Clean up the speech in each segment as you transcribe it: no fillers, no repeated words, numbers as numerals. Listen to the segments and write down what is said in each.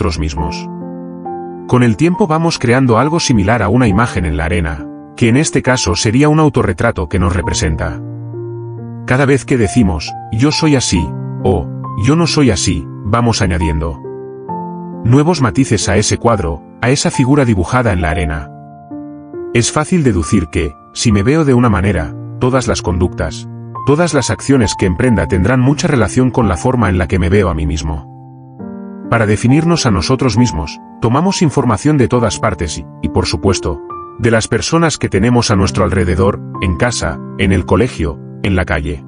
nosotros mismos. Con el tiempo vamos creando algo similar a una imagen en la arena, que en este caso sería un autorretrato que nos representa. Cada vez que decimos, yo soy así, o, yo no soy así, vamos añadiendo nuevos matices a ese cuadro, a esa figura dibujada en la arena. Es fácil deducir que, si me veo de una manera, todas las conductas, todas las acciones que emprenda tendrán mucha relación con la forma en la que me veo a mí mismo. Para definirnos a nosotros mismos, tomamos información de todas partes y, por supuesto, de las personas que tenemos a nuestro alrededor, en casa, en el colegio, en la calle.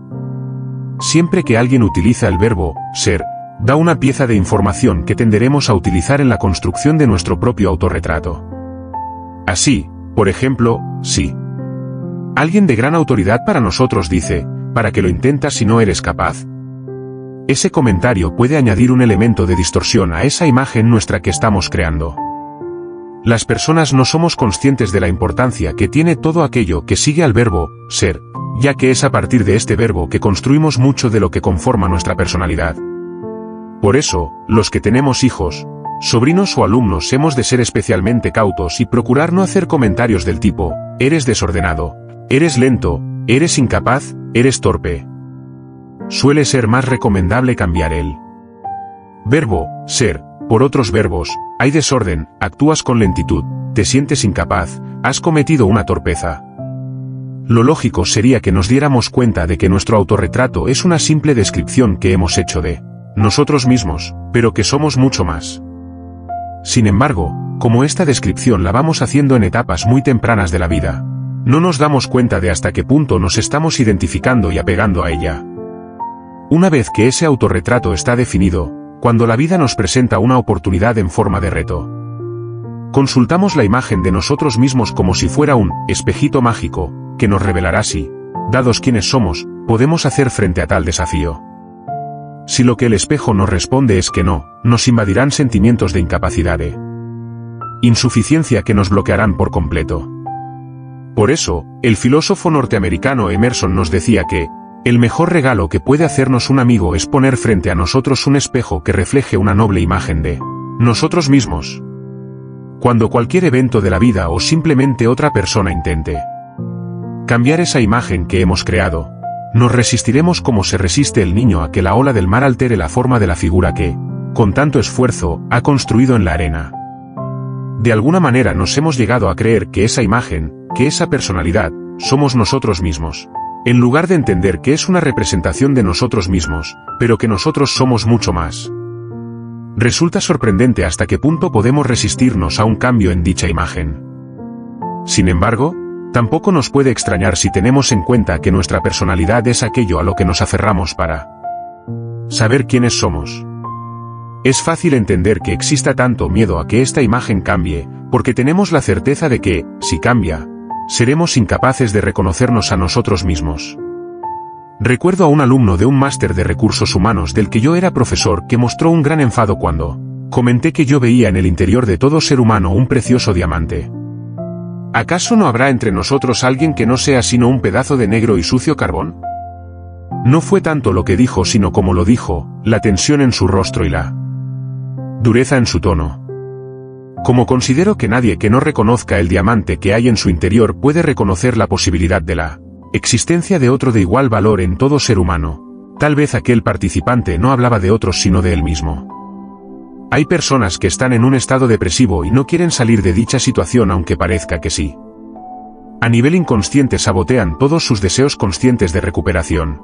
Siempre que alguien utiliza el verbo ser, da una pieza de información que tenderemos a utilizar en la construcción de nuestro propio autorretrato. Así, por ejemplo, si alguien de gran autoridad para nosotros dice, ¿para qué lo intentas si no eres capaz? Ese comentario puede añadir un elemento de distorsión a esa imagen nuestra que estamos creando. Las personas no somos conscientes de la importancia que tiene todo aquello que sigue al verbo ser, ya que es a partir de este verbo que construimos mucho de lo que conforma nuestra personalidad. Por eso, los que tenemos hijos, sobrinos o alumnos hemos de ser especialmente cautos y procurar no hacer comentarios del tipo, eres desordenado, eres lento, eres incapaz, eres torpe. Suele ser más recomendable cambiar el verbo ser por otros verbos, hay desorden, actúas con lentitud, te sientes incapaz, has cometido una torpeza. Lo lógico sería que nos diéramos cuenta de que nuestro autorretrato es una simple descripción que hemos hecho de nosotros mismos, pero que somos mucho más. Sin embargo, como esta descripción la vamos haciendo en etapas muy tempranas de la vida, no nos damos cuenta de hasta qué punto nos estamos identificando y apegando a ella. Una vez que ese autorretrato está definido, cuando la vida nos presenta una oportunidad en forma de reto, consultamos la imagen de nosotros mismos como si fuera un espejito mágico, que nos revelará si, dados quienes somos, podemos hacer frente a tal desafío. Si lo que el espejo nos responde es que no, nos invadirán sentimientos de incapacidad e insuficiencia que nos bloquearán por completo. Por eso, el filósofo norteamericano Emerson nos decía que, el mejor regalo que puede hacernos un amigo es poner frente a nosotros un espejo que refleje una noble imagen de nosotros mismos. Cuando cualquier evento de la vida o simplemente otra persona intente cambiar esa imagen que hemos creado, nos resistiremos como se resiste el niño a que la ola del mar altere la forma de la figura que, con tanto esfuerzo, ha construido en la arena. De alguna manera nos hemos llegado a creer que esa imagen, que esa personalidad, somos nosotros mismos, en lugar de entender que es una representación de nosotros mismos, pero que nosotros somos mucho más. Resulta sorprendente hasta qué punto podemos resistirnos a un cambio en dicha imagen. Sin embargo, tampoco nos puede extrañar si tenemos en cuenta que nuestra personalidad es aquello a lo que nos aferramos para saber quiénes somos. Es fácil entender que exista tanto miedo a que esta imagen cambie, porque tenemos la certeza de que, si cambia, seremos incapaces de reconocernos a nosotros mismos. Recuerdo a un alumno de un máster de recursos humanos del que yo era profesor que mostró un gran enfado cuando comenté que yo veía en el interior de todo ser humano un precioso diamante. ¿Acaso no habrá entre nosotros alguien que no sea sino un pedazo de negro y sucio carbón? No fue tanto lo que dijo sino como lo dijo, la tensión en su rostro y la dureza en su tono. Como considero que nadie que no reconozca el diamante que hay en su interior puede reconocer la posibilidad de la existencia de otro de igual valor en todo ser humano, tal vez aquel participante no hablaba de otros sino de él mismo. Hay personas que están en un estado depresivo y no quieren salir de dicha situación aunque parezca que sí. A nivel inconsciente sabotean todos sus deseos conscientes de recuperación.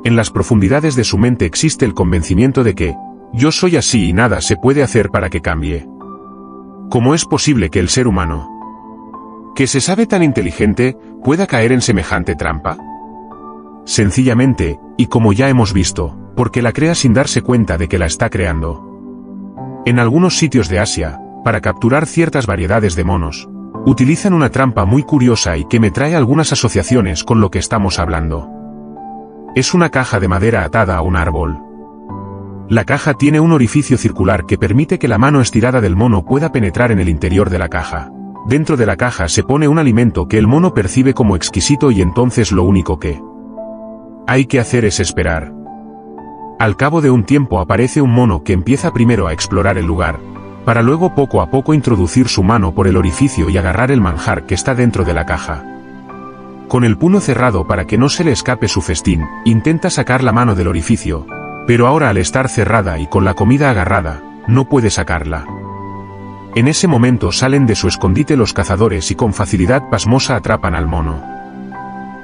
En las profundidades de su mente existe el convencimiento de que, yo soy así y nada se puede hacer para que cambie. ¿Cómo es posible que el ser humano, que se sabe tan inteligente, pueda caer en semejante trampa? Sencillamente, y como ya hemos visto, porque la crea sin darse cuenta de que la está creando. En algunos sitios de Asia, para capturar ciertas variedades de monos, utilizan una trampa muy curiosa y que me trae algunas asociaciones con lo que estamos hablando. Es una caja de madera atada a un árbol. La caja tiene un orificio circular que permite que la mano estirada del mono pueda penetrar en el interior de la caja. Dentro de la caja se pone un alimento que el mono percibe como exquisito y entonces lo único que hay que hacer es esperar. Al cabo de un tiempo aparece un mono que empieza primero a explorar el lugar, para luego poco a poco introducir su mano por el orificio y agarrar el manjar que está dentro de la caja. Con el puño cerrado para que no se le escape su festín, intenta sacar la mano del orificio, pero ahora al estar cerrada y con la comida agarrada, no puede sacarla. En ese momento salen de su escondite los cazadores y con facilidad pasmosa atrapan al mono.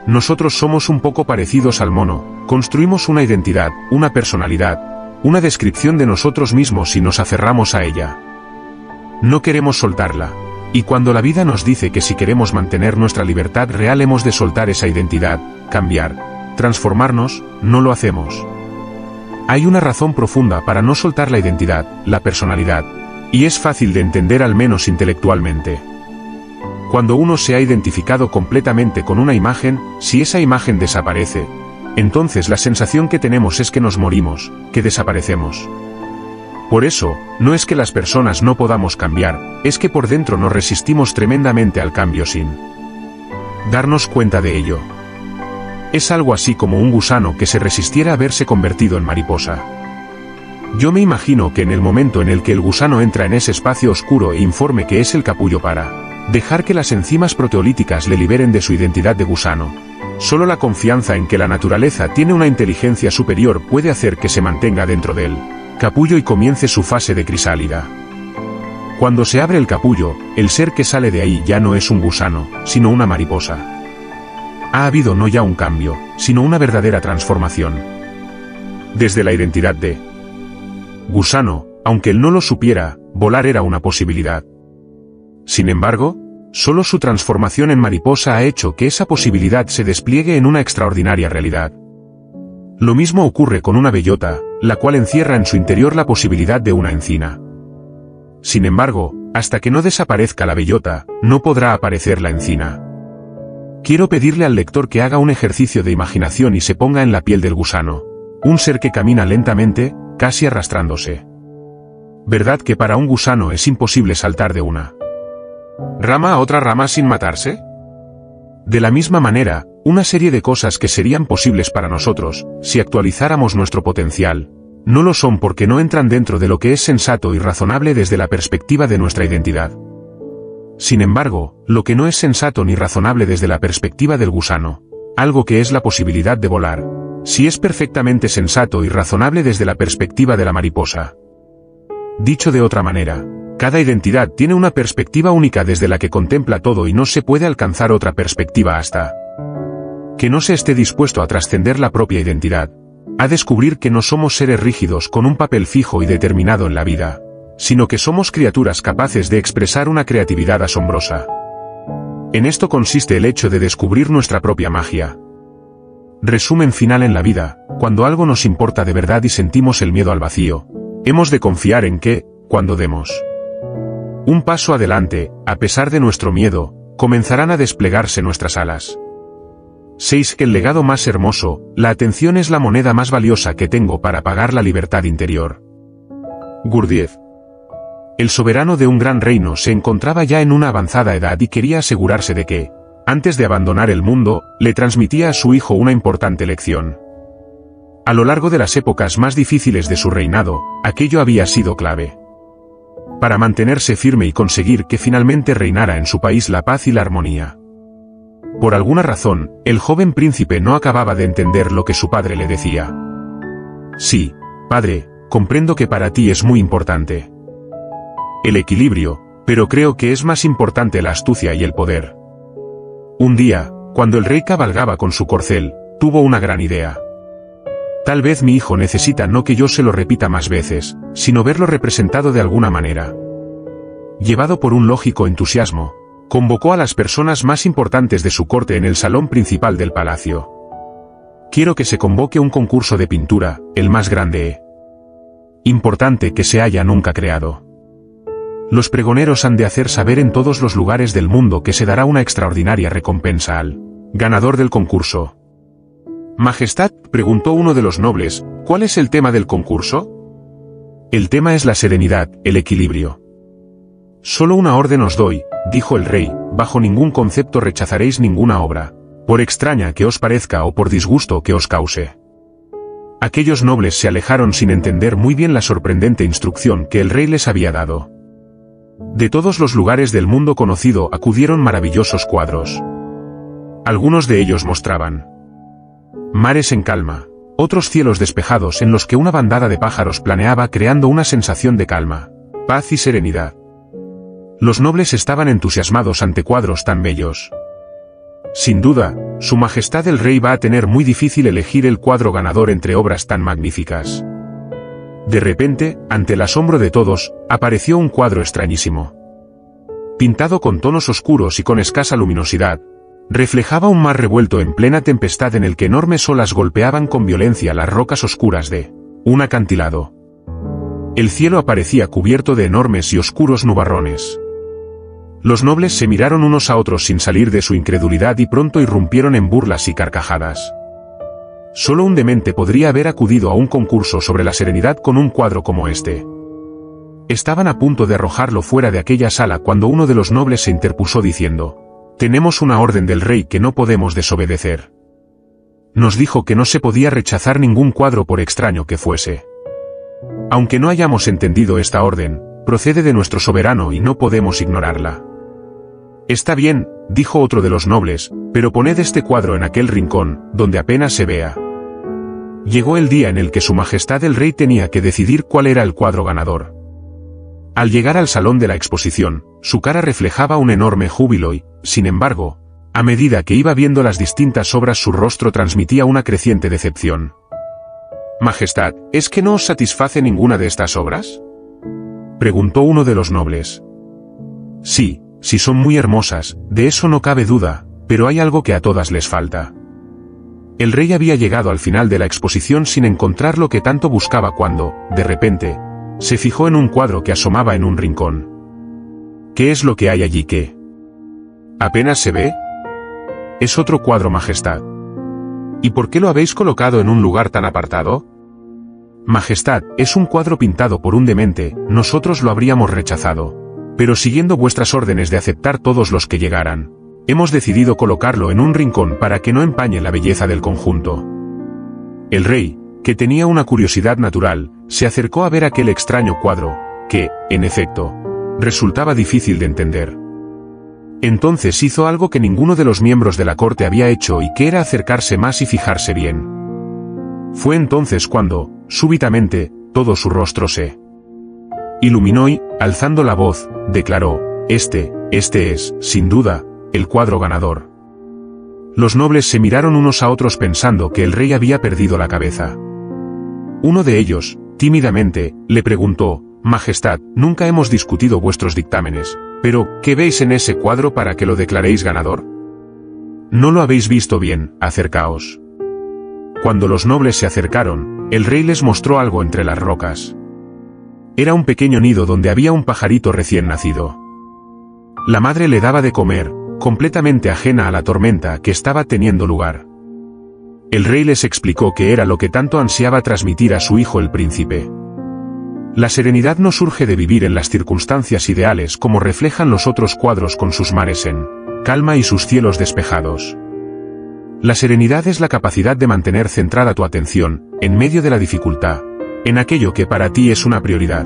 Nosotros somos un poco parecidos al mono, construimos una identidad, una personalidad, una descripción de nosotros mismos y nos aferramos a ella. No queremos soltarla. Y cuando la vida nos dice que si queremos mantener nuestra libertad real hemos de soltar esa identidad, cambiar, transformarnos, no lo hacemos. Hay una razón profunda para no soltar la identidad, la personalidad, y es fácil de entender al menos intelectualmente. Cuando uno se ha identificado completamente con una imagen, si esa imagen desaparece, entonces la sensación que tenemos es que nos morimos, que desaparecemos. Por eso, no es que las personas no podamos cambiar, es que por dentro nos resistimos tremendamente al cambio sin darnos cuenta de ello. Es algo así como un gusano que se resistiera a verse convertido en mariposa. Yo me imagino que en el momento en el que el gusano entra en ese espacio oscuro e informe que es el capullo para dejar que las enzimas proteolíticas le liberen de su identidad de gusano, solo la confianza en que la naturaleza tiene una inteligencia superior puede hacer que se mantenga dentro de él capullo y comience su fase de crisálida. Cuando se abre el capullo, el ser que sale de ahí ya no es un gusano, sino una mariposa. Ha habido no ya un cambio, sino una verdadera transformación. Desde la identidad de gusano, aunque él no lo supiera, volar era una posibilidad. Sin embargo, solo su transformación en mariposa ha hecho que esa posibilidad se despliegue en una extraordinaria realidad. Lo mismo ocurre con una bellota, la cual encierra en su interior la posibilidad de una encina. Sin embargo, hasta que no desaparezca la bellota, no podrá aparecer la encina. Quiero pedirle al lector que haga un ejercicio de imaginación y se ponga en la piel del gusano, un ser que camina lentamente, casi arrastrándose. ¿Verdad que para un gusano es imposible saltar de una rama a otra rama sin matarse? De la misma manera, una serie de cosas que serían posibles para nosotros, si actualizáramos nuestro potencial, no lo son porque no entran dentro de lo que es sensato y razonable desde la perspectiva de nuestra identidad. Sin embargo, lo que no es sensato ni razonable desde la perspectiva del gusano, algo que es la posibilidad de volar, sí es perfectamente sensato y razonable desde la perspectiva de la mariposa. Dicho de otra manera, cada identidad tiene una perspectiva única desde la que contempla todo y no se puede alcanzar otra perspectiva hasta que no se esté dispuesto a trascender la propia identidad, a descubrir que no somos seres rígidos con un papel fijo y determinado en la vida, sino que somos criaturas capaces de expresar una creatividad asombrosa. En esto consiste el hecho de descubrir nuestra propia magia. Resumen final en la vida, cuando algo nos importa de verdad y sentimos el miedo al vacío, hemos de confiar en que, cuando demos un paso adelante, a pesar de nuestro miedo, comenzarán a desplegarse nuestras alas. 6. Que el legado más hermoso, la atención es la moneda más valiosa que tengo para pagar la libertad interior. Gurdjieff. El soberano de un gran reino se encontraba ya en una avanzada edad y quería asegurarse de que, antes de abandonar el mundo, le transmitía a su hijo una importante lección. A lo largo de las épocas más difíciles de su reinado, aquello había sido clave para mantenerse firme y conseguir que finalmente reinara en su país la paz y la armonía. Por alguna razón, el joven príncipe no acababa de entender lo que su padre le decía. Sí, padre, comprendo que para ti es muy importante el equilibrio, pero creo que es más importante la astucia y el poder. Un día, cuando el rey cabalgaba con su corcel, tuvo una gran idea. Tal vez mi hijo necesita no que yo se lo repita más veces, sino verlo representado de alguna manera. Llevado por un lógico entusiasmo, convocó a las personas más importantes de su corte en el salón principal del palacio. Quiero que se convoque un concurso de pintura, el más grande e importante que se haya nunca creado. Los pregoneros han de hacer saber en todos los lugares del mundo que se dará una extraordinaria recompensa al ganador del concurso. Majestad, preguntó uno de los nobles, ¿cuál es el tema del concurso? El tema es la serenidad, el equilibrio. Solo una orden os doy, dijo el rey, bajo ningún concepto rechazaréis ninguna obra, por extraña que os parezca o por disgusto que os cause. Aquellos nobles se alejaron sin entender muy bien la sorprendente instrucción que el rey les había dado. De todos los lugares del mundo conocido acudieron maravillosos cuadros. Algunos de ellos mostraban mares en calma, otros cielos despejados en los que una bandada de pájaros planeaba creando una sensación de calma, paz y serenidad. Los nobles estaban entusiasmados ante cuadros tan bellos. Sin duda, Su Majestad el Rey va a tener muy difícil elegir el cuadro ganador entre obras tan magníficas. De repente, ante el asombro de todos, apareció un cuadro extrañísimo. Pintado con tonos oscuros y con escasa luminosidad, reflejaba un mar revuelto en plena tempestad en el que enormes olas golpeaban con violencia las rocas oscuras de un acantilado. El cielo aparecía cubierto de enormes y oscuros nubarrones. Los nobles se miraron unos a otros sin salir de su incredulidad y pronto irrumpieron en burlas y carcajadas. Solo un demente podría haber acudido a un concurso sobre la serenidad con un cuadro como este. Estaban a punto de arrojarlo fuera de aquella sala cuando uno de los nobles se interpuso diciendo: «Tenemos una orden del rey que no podemos desobedecer. Nos dijo que no se podía rechazar ningún cuadro por extraño que fuese. Aunque no hayamos entendido esta orden, procede de nuestro soberano y no podemos ignorarla». «Está bien», dijo otro de los nobles, «pero poned este cuadro en aquel rincón, donde apenas se vea». Llegó el día en el que Su Majestad el Rey tenía que decidir cuál era el cuadro ganador. Al llegar al salón de la exposición, su cara reflejaba un enorme júbilo y, sin embargo, a medida que iba viendo las distintas obras su rostro transmitía una creciente decepción. «Majestad, ¿es que no os satisface ninguna de estas obras?», preguntó uno de los nobles. «Sí, sí son muy hermosas, de eso no cabe duda, pero hay algo que a todas les falta». El rey había llegado al final de la exposición sin encontrar lo que tanto buscaba cuando, de repente, se fijó en un cuadro que asomaba en un rincón. «¿Qué es lo que hay allí que apenas se ve?». «Es otro cuadro, Majestad». «¿Y por qué lo habéis colocado en un lugar tan apartado?». «Majestad, es un cuadro pintado por un demente, nosotros lo habríamos rechazado. Pero siguiendo vuestras órdenes de aceptar todos los que llegaran, hemos decidido colocarlo en un rincón para que no empañe la belleza del conjunto». El rey, que tenía una curiosidad natural, se acercó a ver aquel extraño cuadro, que, en efecto, resultaba difícil de entender. Entonces hizo algo que ninguno de los miembros de la corte había hecho y que era acercarse más y fijarse bien. Fue entonces cuando, súbitamente, todo su rostro se iluminó y, alzando la voz, declaró: Este es, sin duda, el cuadro ganador». Los nobles se miraron unos a otros pensando que el rey había perdido la cabeza. Uno de ellos, tímidamente, le preguntó: «Majestad, nunca hemos discutido vuestros dictámenes, pero, ¿qué veis en ese cuadro para que lo declaréis ganador? No lo habéis visto bien, acercaos». Cuando los nobles se acercaron, el rey les mostró algo entre las rocas. Era un pequeño nido donde había un pajarito recién nacido. La madre le daba de comer, completamente ajena a la tormenta que estaba teniendo lugar. El rey les explicó que era lo que tanto ansiaba transmitir a su hijo el príncipe. La serenidad no surge de vivir en las circunstancias ideales como reflejan los otros cuadros con sus mares en calma y sus cielos despejados. La serenidad es la capacidad de mantener centrada tu atención, en medio de la dificultad, en aquello que para ti es una prioridad.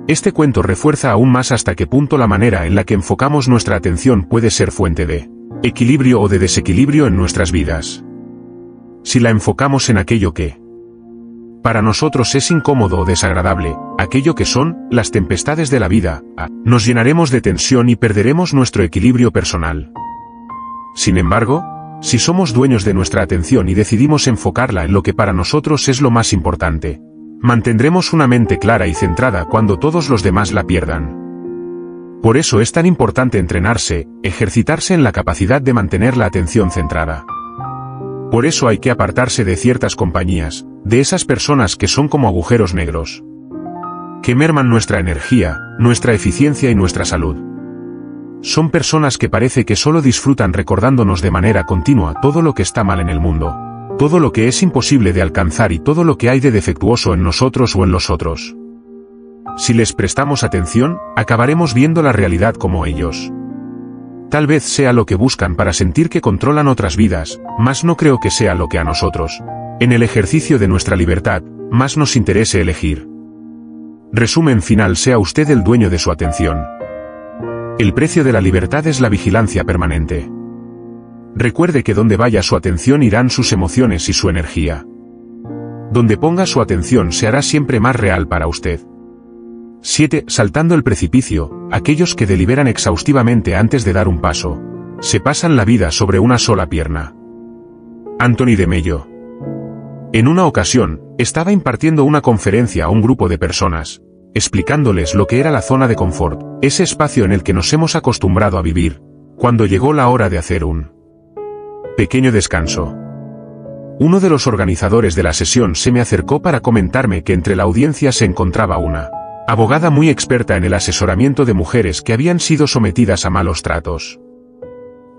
Este cuento refuerza aún más hasta qué punto la manera en la que enfocamos nuestra atención puede ser fuente de equilibrio o de desequilibrio en nuestras vidas. Si la enfocamos en aquello que para nosotros es incómodo o desagradable, aquello que son las tempestades de la vida, nos llenaremos de tensión y perderemos nuestro equilibrio personal. Sin embargo, si somos dueños de nuestra atención y decidimos enfocarla en lo que para nosotros es lo más importante, mantendremos una mente clara y centrada cuando todos los demás la pierdan. Por eso es tan importante entrenarse, ejercitarse en la capacidad de mantener la atención centrada. Por eso hay que apartarse de ciertas compañías, de esas personas que son como agujeros negros, que merman nuestra energía, nuestra eficiencia y nuestra salud. Son personas que parece que solo disfrutan recordándonos de manera continua todo lo que está mal en el mundo, todo lo que es imposible de alcanzar y todo lo que hay de defectuoso en nosotros o en los otros. Si les prestamos atención, acabaremos viendo la realidad como ellos. Tal vez sea lo que buscan para sentir que controlan otras vidas, mas no creo que sea lo que a nosotros En el ejercicio de nuestra libertad, más nos interese elegir. Resumen final: sea usted el dueño de su atención. El precio de la libertad es la vigilancia permanente. Recuerde que donde vaya su atención irán sus emociones y su energía. Donde ponga su atención se hará siempre más real para usted. 7. Saltando el precipicio: aquellos que deliberan exhaustivamente antes de dar un paso, se pasan la vida sobre una sola pierna. Anthony de Mello. En una ocasión, estaba impartiendo una conferencia a un grupo de personas, explicándoles lo que era la zona de confort, ese espacio en el que nos hemos acostumbrado a vivir, cuando llegó la hora de hacer un pequeño descanso. Uno de los organizadores de la sesión se me acercó para comentarme que entre la audiencia se encontraba una abogada muy experta en el asesoramiento de mujeres que habían sido sometidas a malos tratos.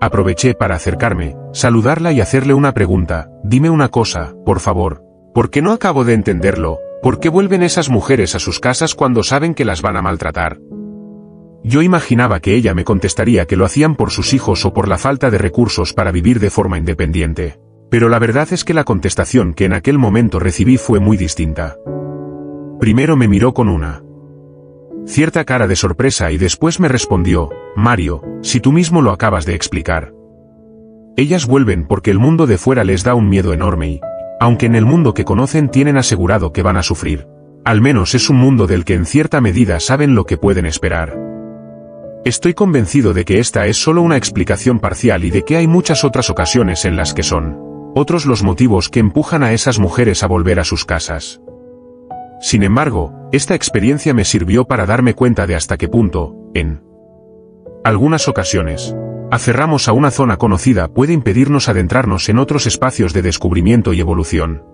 Aproveché para acercarme, saludarla y hacerle una pregunta: dime una cosa, por favor, porque no acabo de entenderlo, ¿por qué vuelven esas mujeres a sus casas cuando saben que las van a maltratar? Yo imaginaba que ella me contestaría que lo hacían por sus hijos o por la falta de recursos para vivir de forma independiente, pero la verdad es que la contestación que en aquel momento recibí fue muy distinta. Primero me miró con una cierta cara de sorpresa y después me respondió: Mario, si tú mismo lo acabas de explicar. Ellas vuelven porque el mundo de fuera les da un miedo enorme y, aunque en el mundo que conocen tienen asegurado que van a sufrir, al menos es un mundo del que en cierta medida saben lo que pueden esperar. Estoy convencido de que esta es solo una explicación parcial y de que hay muchas otras ocasiones en las que son otros los motivos que empujan a esas mujeres a volver a sus casas. Sin embargo, esta experiencia me sirvió para darme cuenta de hasta qué punto, en algunas ocasiones, aferrarnos a una zona conocida puede impedirnos adentrarnos en otros espacios de descubrimiento y evolución.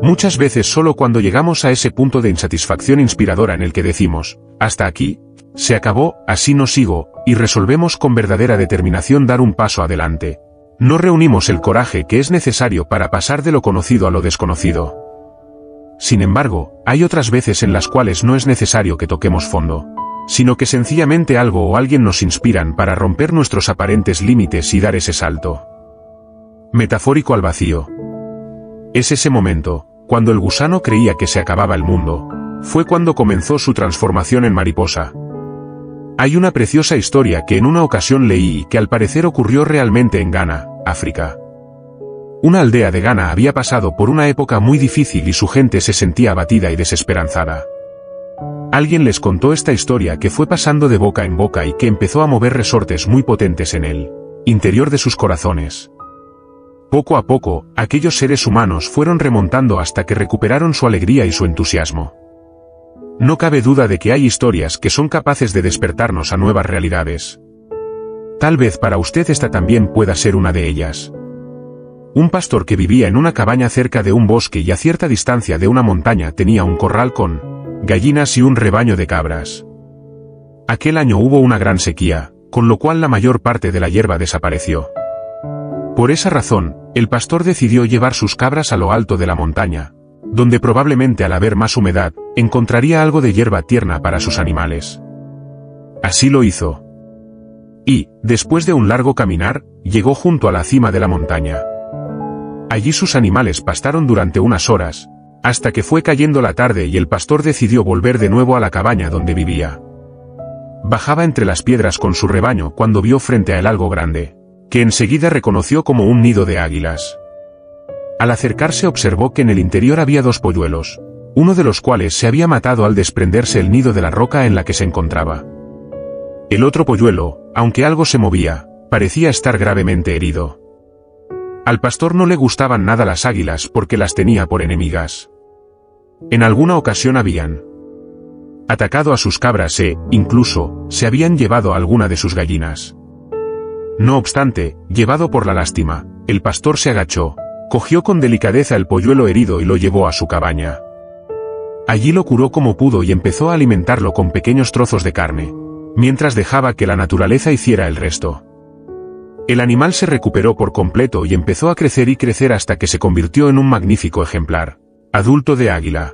Muchas veces solo cuando llegamos a ese punto de insatisfacción inspiradora en el que decimos: hasta aquí, se acabó, así no sigo, y resolvemos con verdadera determinación dar un paso adelante, no reunimos el coraje que es necesario para pasar de lo conocido a lo desconocido. Sin embargo, hay otras veces en las cuales no es necesario que toquemos fondo, sino que sencillamente algo o alguien nos inspiran para romper nuestros aparentes límites y dar ese salto metafórico al vacío. Es ese momento, cuando el gusano creía que se acababa el mundo, fue cuando comenzó su transformación en mariposa. Hay una preciosa historia que en una ocasión leí y que al parecer ocurrió realmente en Ghana, África. Una aldea de Ghana había pasado por una época muy difícil y su gente se sentía abatida y desesperanzada. Alguien les contó esta historia que fue pasando de boca en boca y que empezó a mover resortes muy potentes en el interior de sus corazones. Poco a poco, aquellos seres humanos fueron remontando hasta que recuperaron su alegría y su entusiasmo. No cabe duda de que hay historias que son capaces de despertarnos a nuevas realidades. Tal vez para usted esta también pueda ser una de ellas. Un pastor que vivía en una cabaña cerca de un bosque y a cierta distancia de una montaña tenía un corral con gallinas y un rebaño de cabras. Aquel año hubo una gran sequía, con lo cual la mayor parte de la hierba desapareció. Por esa razón, el pastor decidió llevar sus cabras a lo alto de la montaña, donde probablemente al haber más humedad, encontraría algo de hierba tierna para sus animales. Así lo hizo. Y, después de un largo caminar, llegó junto a la cima de la montaña. Allí sus animales pastaron durante unas horas, hasta que fue cayendo la tarde y el pastor decidió volver de nuevo a la cabaña donde vivía. Bajaba entre las piedras con su rebaño cuando vio frente a él algo grande, que enseguida reconoció como un nido de águilas. Al acercarse observó que en el interior había dos polluelos, uno de los cuales se había matado al desprenderse el nido de la roca en la que se encontraba. El otro polluelo, aunque algo se movía, parecía estar gravemente herido. Al pastor no le gustaban nada las águilas porque las tenía por enemigas. En alguna ocasión habían atacado a sus cabras e, incluso, se habían llevado a alguna de sus gallinas. No obstante, llevado por la lástima, el pastor se agachó, cogió con delicadeza el polluelo herido y lo llevó a su cabaña. Allí lo curó como pudo y empezó a alimentarlo con pequeños trozos de carne, mientras dejaba que la naturaleza hiciera el resto. El animal se recuperó por completo y empezó a crecer y crecer hasta que se convirtió en un magnífico ejemplar adulto de águila.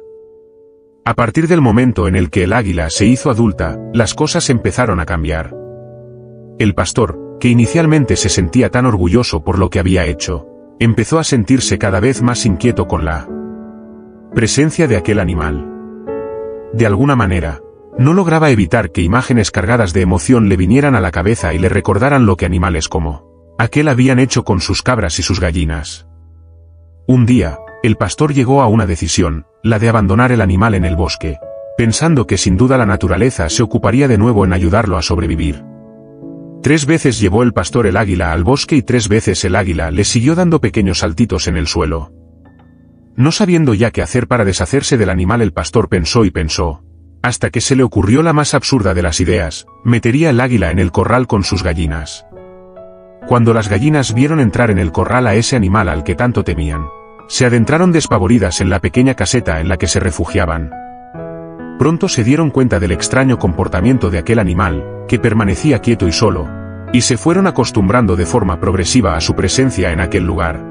A partir del momento en el que el águila se hizo adulta, las cosas empezaron a cambiar. El pastor, que inicialmente se sentía tan orgulloso por lo que había hecho, empezó a sentirse cada vez más inquieto con la presencia de aquel animal. De alguna manera, no lograba evitar que imágenes cargadas de emoción le vinieran a la cabeza y le recordaran lo que animales como aquel habían hecho con sus cabras y sus gallinas. Un día, el pastor llegó a una decisión, la de abandonar el animal en el bosque, pensando que sin duda la naturaleza se ocuparía de nuevo en ayudarlo a sobrevivir. 3 veces llevó el pastor el águila al bosque y 3 veces el águila le siguió dando pequeños saltitos en el suelo. No sabiendo ya qué hacer para deshacerse del animal, el pastor pensó y pensó, hasta que se le ocurrió la más absurda de las ideas: metería el águila en el corral con sus gallinas. Cuando las gallinas vieron entrar en el corral a ese animal al que tanto temían, se adentraron despavoridas en la pequeña caseta en la que se refugiaban. Pronto se dieron cuenta del extraño comportamiento de aquel animal, que permanecía quieto y solo, y se fueron acostumbrando de forma progresiva a su presencia en aquel lugar.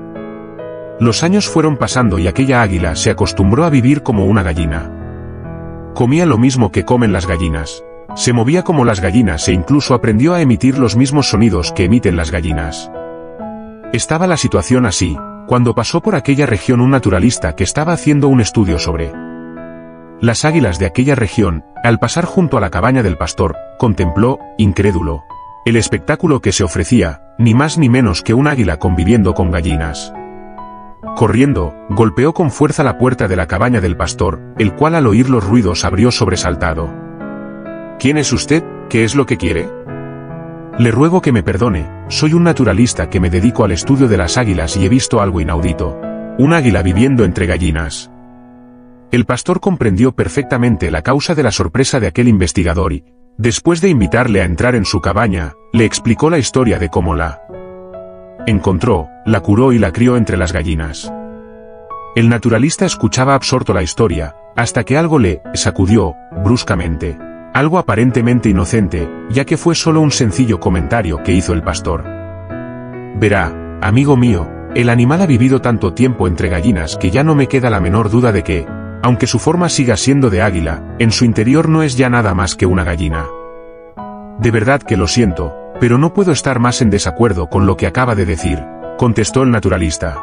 Los años fueron pasando y aquella águila se acostumbró a vivir como una gallina. Comía lo mismo que comen las gallinas, se movía como las gallinas e incluso aprendió a emitir los mismos sonidos que emiten las gallinas. Estaba la situación así, cuando pasó por aquella región un naturalista que estaba haciendo un estudio sobre las águilas de aquella región. Al pasar junto a la cabaña del pastor, contempló, incrédulo, el espectáculo que se ofrecía, ni más ni menos que un águila conviviendo con gallinas. Corriendo, golpeó con fuerza la puerta de la cabaña del pastor, el cual al oír los ruidos abrió sobresaltado. ¿Quién es usted? ¿Qué es lo que quiere? Le ruego que me perdone, soy un naturalista que me dedico al estudio de las águilas y he visto algo inaudito: un águila viviendo entre gallinas. El pastor comprendió perfectamente la causa de la sorpresa de aquel investigador y, después de invitarle a entrar en su cabaña, le explicó la historia de cómo la encontró, la curó y la crió entre las gallinas. El naturalista escuchaba absorto la historia, hasta que algo le sacudió bruscamente. Algo aparentemente inocente, ya que fue solo un sencillo comentario que hizo el pastor. Verá, amigo mío, el animal ha vivido tanto tiempo entre gallinas que ya no me queda la menor duda de que, aunque su forma siga siendo de águila, en su interior no es ya nada más que una gallina. De verdad que lo siento, pero no puedo estar más en desacuerdo con lo que acaba de decir, contestó el naturalista.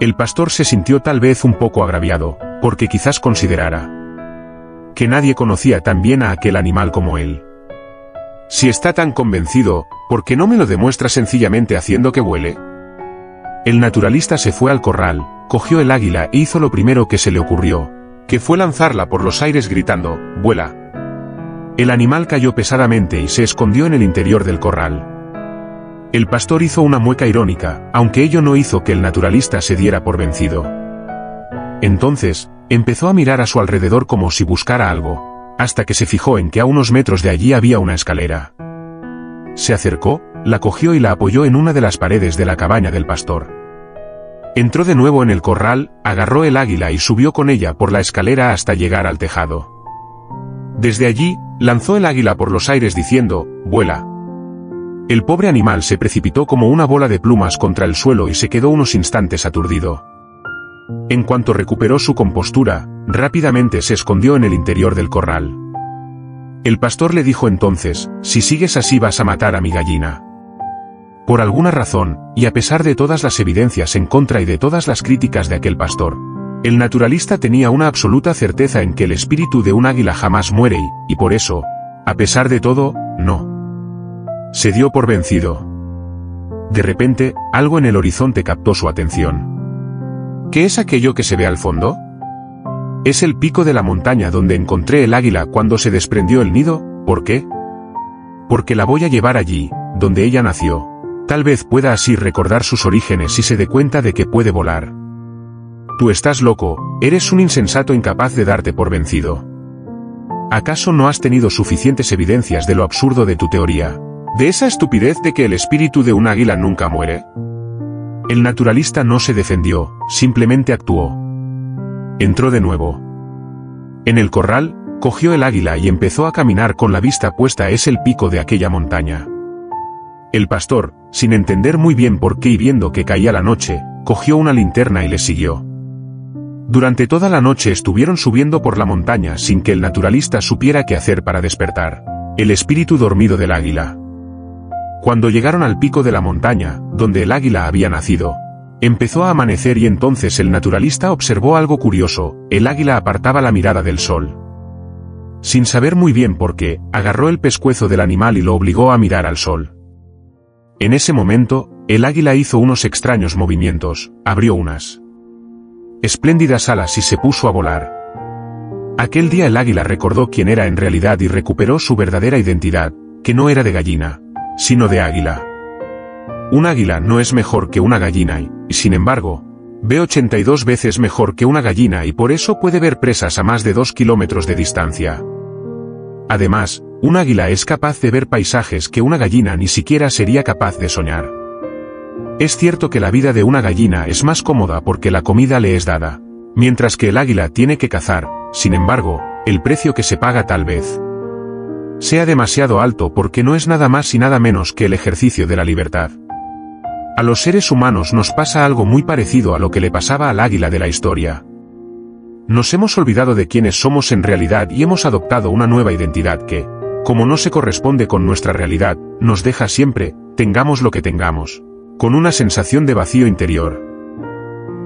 El pastor se sintió tal vez un poco agraviado, porque quizás considerara que nadie conocía tan bien a aquel animal como él. Si está tan convencido, ¿por qué no me lo demuestra sencillamente haciendo que vuele? El naturalista se fue al corral, cogió el águila e hizo lo primero que se le ocurrió, que fue lanzarla por los aires gritando: ¡vuela! El animal cayó pesadamente y se escondió en el interior del corral. El pastor hizo una mueca irónica, aunque ello no hizo que el naturalista se diera por vencido. Entonces, empezó a mirar a su alrededor como si buscara algo, hasta que se fijó en que a unos metros de allí había una escalera. Se acercó, la cogió y la apoyó en una de las paredes de la cabaña del pastor. Entró de nuevo en el corral, agarró el águila y subió con ella por la escalera hasta llegar al tejado. Desde allí, lanzó el águila por los aires diciendo: ¡vuela! El pobre animal se precipitó como una bola de plumas contra el suelo y se quedó unos instantes aturdido. En cuanto recuperó su compostura, rápidamente se escondió en el interior del corral. El pastor le dijo entonces: si sigues así vas a matar a mi gallina. Por alguna razón, y a pesar de todas las evidencias en contra y de todas las críticas de aquel pastor, el naturalista tenía una absoluta certeza en que el espíritu de un águila jamás muere y por eso, a pesar de todo, no se dio por vencido. De repente, algo en el horizonte captó su atención. ¿Qué es aquello que se ve al fondo? Es el pico de la montaña donde encontré el águila cuando se desprendió el nido. ¿Por qué? Porque la voy a llevar allí, donde ella nació. Tal vez pueda así recordar sus orígenes y se dé cuenta de que puede volar. Tú estás loco, eres un insensato incapaz de darte por vencido. ¿Acaso no has tenido suficientes evidencias de lo absurdo de tu teoría? ¿De esa estupidez de que el espíritu de un águila nunca muere? El naturalista no se defendió, simplemente actuó. Entró de nuevo en el corral, cogió el águila y empezó a caminar con la vista puesta es el pico de aquella montaña. El pastor, sin entender muy bien por qué y viendo que caía la noche, cogió una linterna y le siguió. Durante toda la noche estuvieron subiendo por la montaña sin que el naturalista supiera qué hacer para despertar el espíritu dormido del águila. Cuando llegaron al pico de la montaña, donde el águila había nacido, Empezó a amanecer y entonces el naturalista observó algo curioso: el águila apartaba la mirada del sol. Sin saber muy bien por qué, agarró el pescuezo del animal y lo obligó a mirar al sol. En ese momento, el águila hizo unos extraños movimientos, abrió unas espléndidas alas y se puso a volar. Aquel día el águila recordó quién era en realidad y recuperó su verdadera identidad, que no era de gallina, sino de águila. Un águila no es mejor que una gallina y, sin embargo, ve 82 veces mejor que una gallina y por eso puede ver presas a más de 2 kilómetros de distancia. Además, un águila es capaz de ver paisajes que una gallina ni siquiera sería capaz de soñar. Es cierto que la vida de una gallina es más cómoda porque la comida le es dada, mientras que el águila tiene que cazar. Sin embargo, el precio que se paga tal vez sea demasiado alto porque no es nada más y nada menos que el ejercicio de la libertad. A los seres humanos nos pasa algo muy parecido a lo que le pasaba al águila de la historia. Nos hemos olvidado de quiénes somos en realidad y hemos adoptado una nueva identidad que, como no se corresponde con nuestra realidad, nos deja siempre, tengamos lo que tengamos, con una sensación de vacío interior.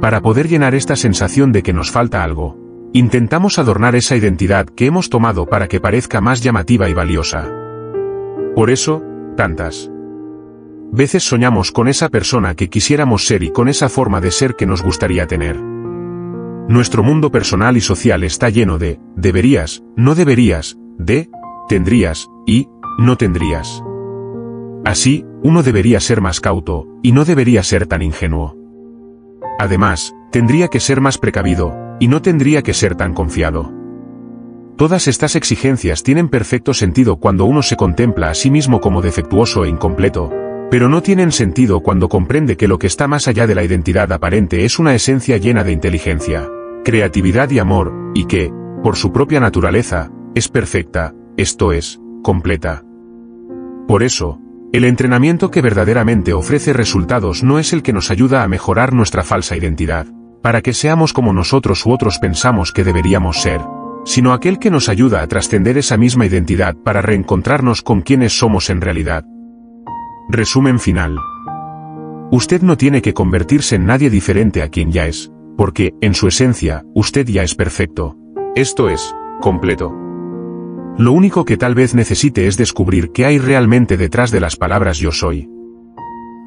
Para poder llenar esta sensación de que nos falta algo, intentamos adornar esa identidad que hemos tomado para que parezca más llamativa y valiosa. Por eso, tantas veces soñamos con esa persona que quisiéramos ser y con esa forma de ser que nos gustaría tener. Nuestro mundo personal y social está lleno de deberías, no deberías, de tendrías y no tendrías. Así, uno debería ser más cauto y no debería ser tan ingenuo. Además, tendría que ser más precavido y no tendría que ser tan confiado. Todas estas exigencias tienen perfecto sentido cuando uno se contempla a sí mismo como defectuoso e incompleto, pero no tienen sentido cuando comprende que lo que está más allá de la identidad aparente es una esencia llena de inteligencia, creatividad y amor, y que, por su propia naturaleza, es perfecta, esto es, completa. Por eso, el entrenamiento que verdaderamente ofrece resultados no es el que nos ayuda a mejorar nuestra falsa identidad, para que seamos como nosotros u otros pensamos que deberíamos ser, sino aquel que nos ayuda a trascender esa misma identidad para reencontrarnos con quienes somos en realidad. Resumen final. Usted no tiene que convertirse en nadie diferente a quien ya es, porque, en su esencia, usted ya es perfecto. Esto es, completo. Lo único que tal vez necesite es descubrir qué hay realmente detrás de las palabras yo soy.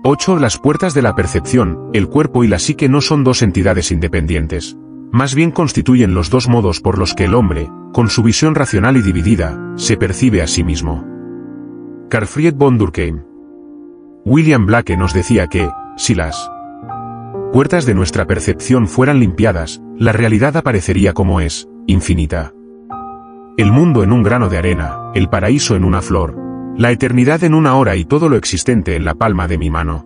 8. Las puertas de la percepción, el cuerpo y la psique no son dos entidades independientes. Más bien constituyen los dos modos por los que el hombre, con su visión racional y dividida, se percibe a sí mismo. Carl von Durkheim. William Blake nos decía que, si las puertas de nuestra percepción fueran limpiadas, la realidad aparecería como es, infinita. El mundo en un grano de arena, el paraíso en una flor, la eternidad en una hora y todo lo existente en la palma de mi mano.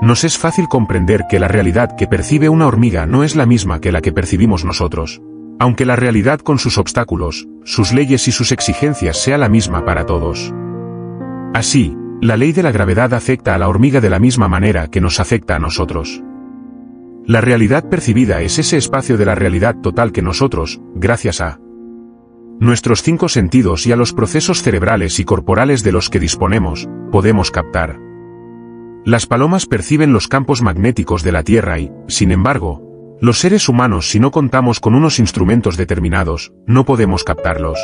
Nos es fácil comprender que la realidad que percibe una hormiga no es la misma que la que percibimos nosotros, aunque la realidad con sus obstáculos, sus leyes y sus exigencias sea la misma para todos. Así, la ley de la gravedad afecta a la hormiga de la misma manera que nos afecta a nosotros. La realidad percibida es ese espacio de la realidad total que nosotros, gracias a nuestros 5 sentidos y a los procesos cerebrales y corporales de los que disponemos, podemos captar. Las palomas perciben los campos magnéticos de la Tierra y, sin embargo, los seres humanos, si no contamos con unos instrumentos determinados, no podemos captarlos.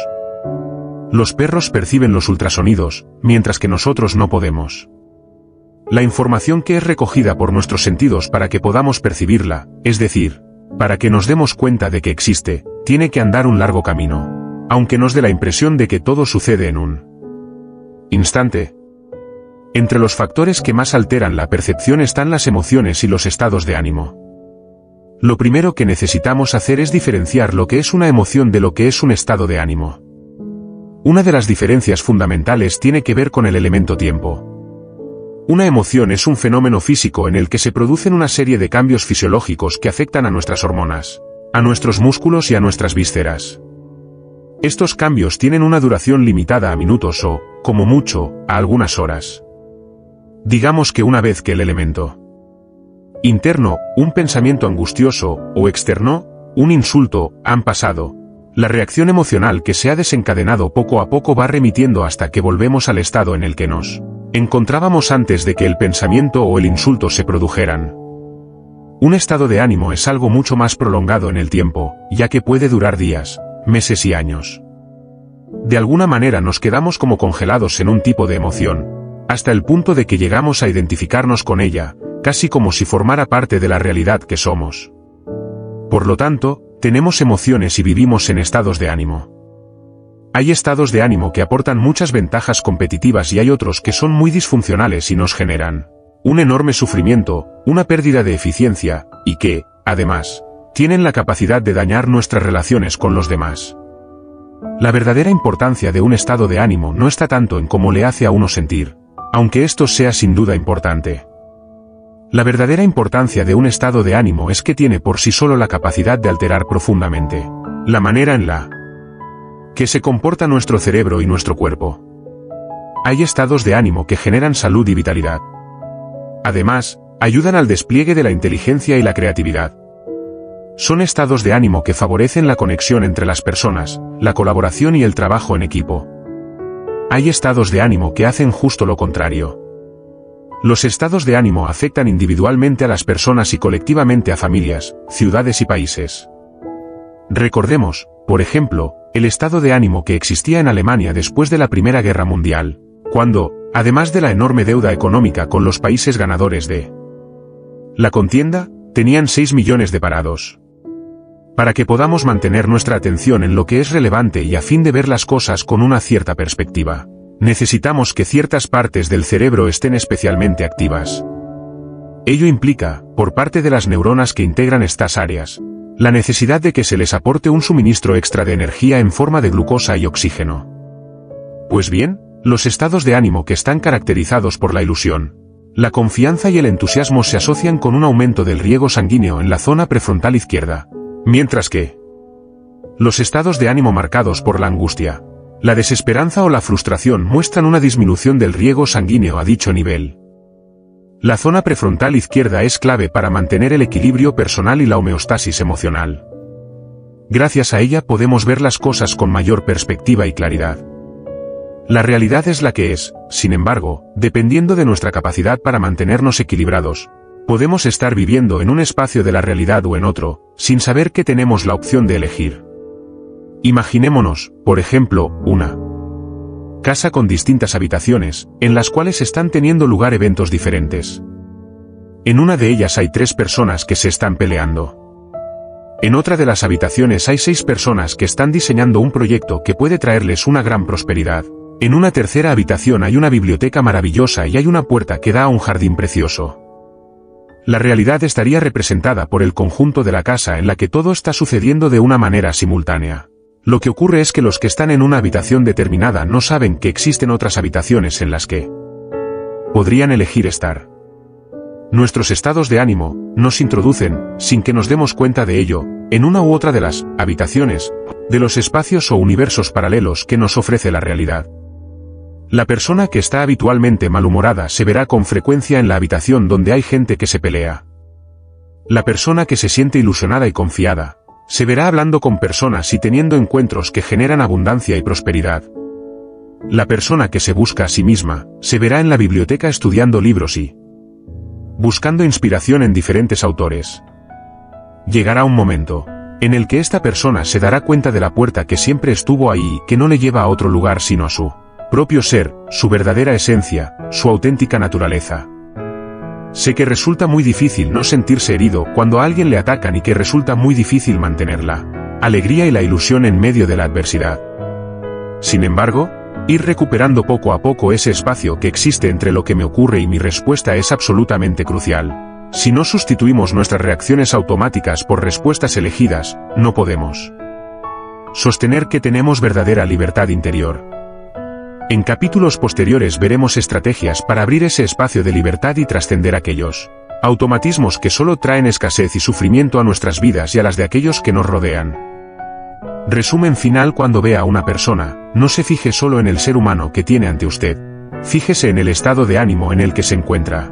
Los perros perciben los ultrasonidos, mientras que nosotros no podemos. La información que es recogida por nuestros sentidos para que podamos percibirla, es decir, para que nos demos cuenta de que existe, tiene que andar un largo camino, aunque nos dé la impresión de que todo sucede en un instante. Entre los factores que más alteran la percepción están las emociones y los estados de ánimo. Lo primero que necesitamos hacer es diferenciar lo que es una emoción de lo que es un estado de ánimo. Una de las diferencias fundamentales tiene que ver con el elemento tiempo. Una emoción es un fenómeno físico en el que se producen una serie de cambios fisiológicos que afectan a nuestras hormonas, a nuestros músculos y a nuestras vísceras. Estos cambios tienen una duración limitada a minutos o, como mucho, a algunas horas. Digamos que una vez que el elemento interno, un pensamiento angustioso, o externo, un insulto, han pasado, la reacción emocional que se ha desencadenado poco a poco va remitiendo hasta que volvemos al estado en el que nos encontrábamos antes de que el pensamiento o el insulto se produjeran. Un estado de ánimo es algo mucho más prolongado en el tiempo, ya que puede durar días, meses y años. De alguna manera nos quedamos como congelados en un tipo de emoción, hasta el punto de que llegamos a identificarnos con ella, casi como si formara parte de la realidad que somos. Por lo tanto, tenemos emociones y vivimos en estados de ánimo. Hay estados de ánimo que aportan muchas ventajas competitivas y hay otros que son muy disfuncionales y nos generan un enorme sufrimiento, una pérdida de eficiencia, y que, además, tienen la capacidad de dañar nuestras relaciones con los demás. La verdadera importancia de un estado de ánimo no está tanto en cómo le hace a uno sentir, aunque esto sea sin duda importante. La verdadera importancia de un estado de ánimo es que tiene por sí solo la capacidad de alterar profundamente la manera en la que se comporta nuestro cerebro y nuestro cuerpo. Hay estados de ánimo que generan salud y vitalidad. Además, ayudan al despliegue de la inteligencia y la creatividad. Son estados de ánimo que favorecen la conexión entre las personas, la colaboración y el trabajo en equipo. Hay estados de ánimo que hacen justo lo contrario. Los estados de ánimo afectan individualmente a las personas y colectivamente a familias, ciudades y países. Recordemos, por ejemplo, el estado de ánimo que existía en Alemania después de la Primera Guerra Mundial, cuando, además de la enorme deuda económica con los países ganadores de la contienda, tenían 6 millones de parados. Para que podamos mantener nuestra atención en lo que es relevante y a fin de ver las cosas con una cierta perspectiva, necesitamos que ciertas partes del cerebro estén especialmente activas. Ello implica, por parte de las neuronas que integran estas áreas, la necesidad de que se les aporte un suministro extra de energía en forma de glucosa y oxígeno. Pues bien, los estados de ánimo que están caracterizados por la ilusión, la confianza y el entusiasmo se asocian con un aumento del riego sanguíneo en la zona prefrontal izquierda, mientras que los estados de ánimo marcados por la angustia, la desesperanza o la frustración muestran una disminución del riego sanguíneo a dicho nivel. La zona prefrontal izquierda es clave para mantener el equilibrio personal y la homeostasis emocional. Gracias a ella podemos ver las cosas con mayor perspectiva y claridad. La realidad es la que es, sin embargo, dependiendo de nuestra capacidad para mantenernos equilibrados, podemos estar viviendo en un espacio de la realidad o en otro, sin saber que tenemos la opción de elegir. Imaginémonos, por ejemplo, una casa con distintas habitaciones, en las cuales están teniendo lugar eventos diferentes. En una de ellas hay 3 personas que se están peleando. En otra de las habitaciones hay 6 personas que están diseñando un proyecto que puede traerles una gran prosperidad. En una tercera habitación hay una biblioteca maravillosa y hay una puerta que da a un jardín precioso. La realidad estaría representada por el conjunto de la casa en la que todo está sucediendo de una manera simultánea. Lo que ocurre es que los que están en una habitación determinada no saben que existen otras habitaciones en las que podrían elegir estar. Nuestros estados de ánimo nos introducen, sin que nos demos cuenta de ello, en una u otra de las habitaciones, de los espacios o universos paralelos que nos ofrece la realidad. La persona que está habitualmente malhumorada se verá con frecuencia en la habitación donde hay gente que se pelea. La persona que se siente ilusionada y confiada, se verá hablando con personas y teniendo encuentros que generan abundancia y prosperidad. La persona que se busca a sí misma, se verá en la biblioteca estudiando libros y buscando inspiración en diferentes autores. Llegará un momento en el que esta persona se dará cuenta de la puerta que siempre estuvo ahí y que no le lleva a otro lugar sino a su propio ser, su verdadera esencia, su auténtica naturaleza. Sé que resulta muy difícil no sentirse herido cuando a alguien le atacan y que resulta muy difícil mantener la alegría y la ilusión en medio de la adversidad. Sin embargo, ir recuperando poco a poco ese espacio que existe entre lo que me ocurre y mi respuesta es absolutamente crucial. Si no sustituimos nuestras reacciones automáticas por respuestas elegidas, no podemos sostener que tenemos verdadera libertad interior. En capítulos posteriores veremos estrategias para abrir ese espacio de libertad y trascender aquellos automatismos que solo traen escasez y sufrimiento a nuestras vidas y a las de aquellos que nos rodean. Resumen final: cuando vea a una persona, no se fije solo en el ser humano que tiene ante usted. Fíjese en el estado de ánimo en el que se encuentra.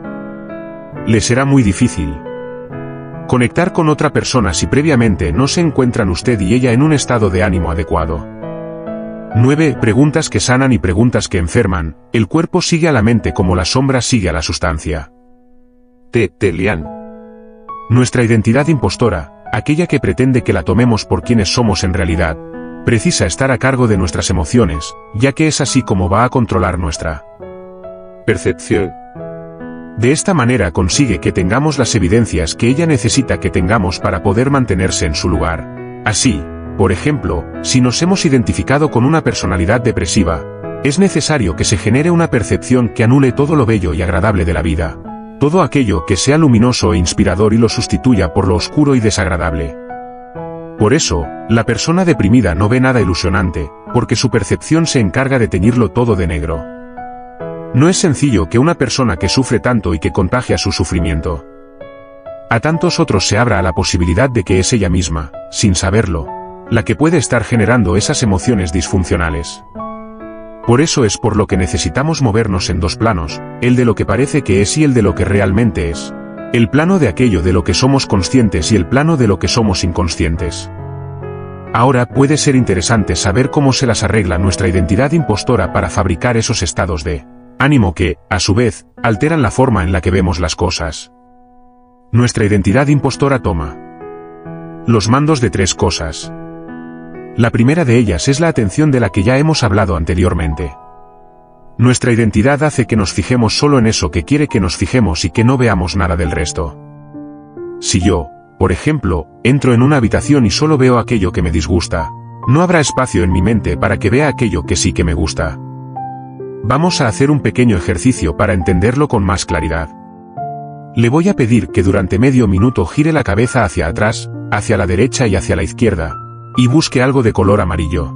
Le será muy difícil conectar con otra persona si previamente no se encuentran usted y ella en un estado de ánimo adecuado. 9. Preguntas que sanan y preguntas que enferman. El cuerpo sigue a la mente como la sombra sigue a la sustancia. T. Lian. Nuestra identidad impostora, aquella que pretende que la tomemos por quienes somos en realidad, precisa estar a cargo de nuestras emociones, ya que es así como va a controlar nuestra percepción. De esta manera consigue que tengamos las evidencias que ella necesita que tengamos para poder mantenerse en su lugar. Así, por ejemplo, si nos hemos identificado con una personalidad depresiva, es necesario que se genere una percepción que anule todo lo bello y agradable de la vida, todo aquello que sea luminoso e inspirador y lo sustituya por lo oscuro y desagradable. Por eso, la persona deprimida no ve nada ilusionante, porque su percepción se encarga de teñirlo todo de negro. No es sencillo que una persona que sufre tanto y que contagia su sufrimiento a tantos otros se abra a la posibilidad de que es ella misma, sin saberlo, la que puede estar generando esas emociones disfuncionales. Por eso es por lo que necesitamos movernos en dos planos, el de lo que parece que es y el de lo que realmente es. El plano de aquello de lo que somos conscientes y el plano de lo que somos inconscientes. Ahora puede ser interesante saber cómo se las arregla nuestra identidad impostora para fabricar esos estados de ánimo que, a su vez, alteran la forma en la que vemos las cosas. Nuestra identidad impostora toma los mandos de tres cosas. La primera de ellas es la atención de la que ya hemos hablado anteriormente. Nuestra identidad hace que nos fijemos solo en eso que quiere que nos fijemos y que no veamos nada del resto. Si yo, por ejemplo, entro en una habitación y solo veo aquello que me disgusta, no habrá espacio en mi mente para que vea aquello que sí que me gusta. Vamos a hacer un pequeño ejercicio para entenderlo con más claridad. Le voy a pedir que durante medio minuto gire la cabeza hacia atrás, hacia la derecha y hacia la izquierda, y busque algo de color amarillo.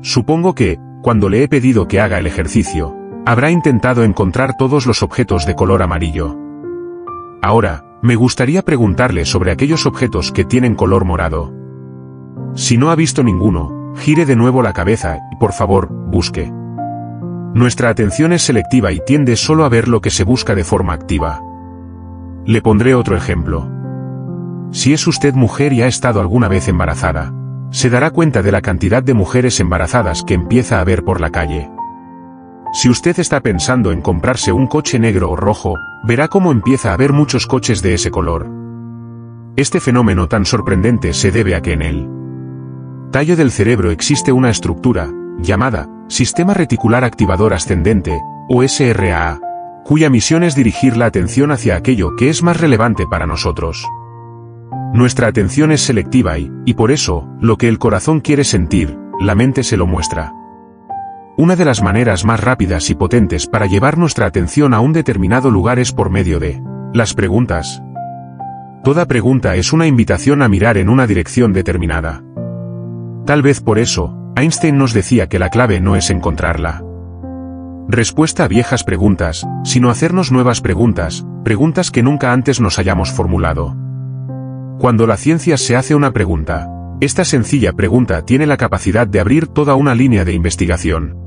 Supongo que, cuando le he pedido que haga el ejercicio, habrá intentado encontrar todos los objetos de color amarillo. Ahora, me gustaría preguntarle sobre aquellos objetos que tienen color morado. Si no ha visto ninguno, gire de nuevo la cabeza y, por favor, busque. Nuestra atención es selectiva y tiende solo a ver lo que se busca de forma activa. Le pondré otro ejemplo. Si es usted mujer y ha estado alguna vez embarazada, se dará cuenta de la cantidad de mujeres embarazadas que empieza a ver por la calle. Si usted está pensando en comprarse un coche negro o rojo, verá cómo empieza a haber muchos coches de ese color. Este fenómeno tan sorprendente se debe a que en el tallo del cerebro existe una estructura, llamada Sistema Reticular Activador Ascendente, o SRAA, cuya misión es dirigir la atención hacia aquello que es más relevante para nosotros. Nuestra atención es selectiva y por eso, lo que el corazón quiere sentir, la mente se lo muestra. Una de las maneras más rápidas y potentes para llevar nuestra atención a un determinado lugar es por medio de las preguntas. Toda pregunta es una invitación a mirar en una dirección determinada. Tal vez por eso, Einstein nos decía que la clave no es encontrar la respuesta a viejas preguntas, sino hacernos nuevas preguntas, preguntas que nunca antes nos hayamos formulado. Cuando la ciencia se hace una pregunta, esta sencilla pregunta tiene la capacidad de abrir toda una línea de investigación.